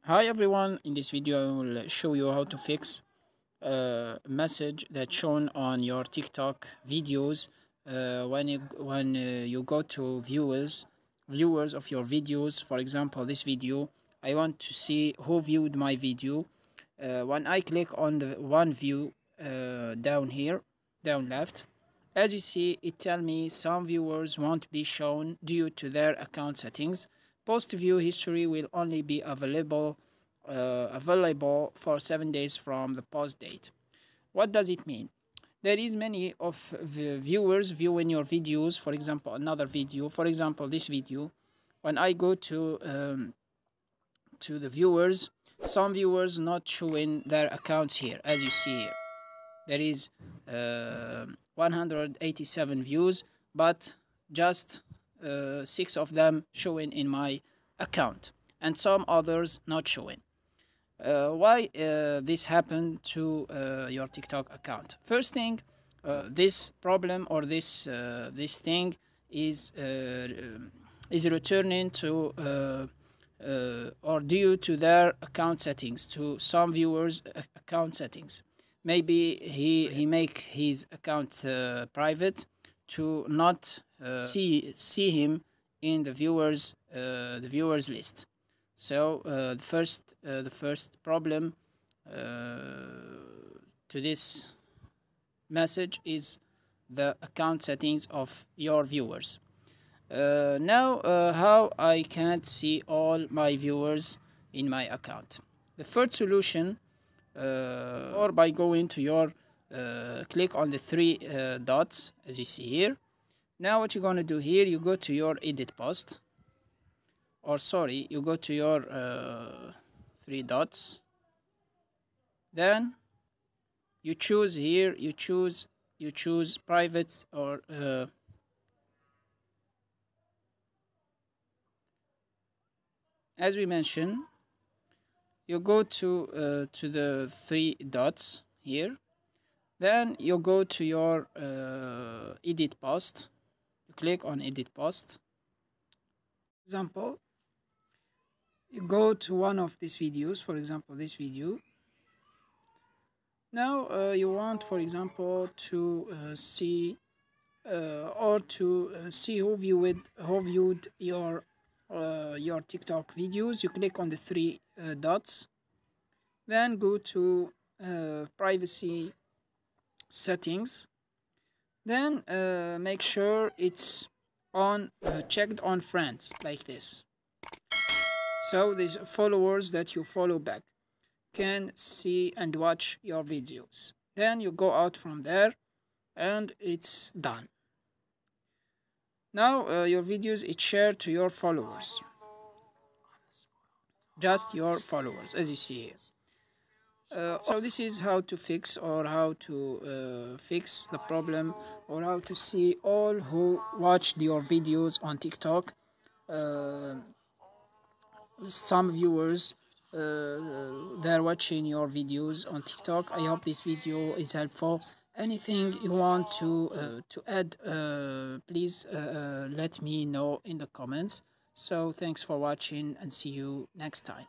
Hi everyone, in this video I will show you how to fix a message that's shown on your TikTok videos when you go to viewers of your videos. For example, this video, I want to see who viewed my video. When I click on the one view down here, down left, as you see, it tells me some viewers won't be shown due to their account settings. Post view history will only be available for 7 days from the post date. What does it mean? There is many of the viewers viewing your videos. For example, another video. For example, this video. When I go to the viewers, some viewers not showing their accounts here, as you see here. There is 187 views, but just 6 of them showing in my account, and some others not showing. Why this happened to your TikTok account? First thing, this problem or this thing is returning to or due to their account settings, to some viewers' account settings. Maybe he make his account private to not see him in the viewers list. So the first problem to this message is the account settings of your viewers. Now, how I can't see all my viewers in my account? The first solution, or by going to your click on the three dots as you see here. Now what you're going to do here, you go to your edit post, or sorry, you go to your three dots, then you choose here, you choose private, or as we mentioned, you go to the three dots here, then you go to your edit post, you click on edit post. For example, you go to one of these videos, for example this video. Now you want, for example, to see see who viewed your TikTok videos. You click on the three dots, then go to privacy settings, then make sure it's on checked on friends, like this, so these followers that you follow back can see and watch your videos. Then you go out from there and it's done. Now your videos is shared to your followers, just your followers, as you see here. So this is how to fix, or how to fix the problem, or how to see all who watched your videos on TikTok. Some viewers they're watching your videos on TikTok. I hope this video is helpful. Anything you want to add, please let me know in the comments. So thanks for watching, and see you next time.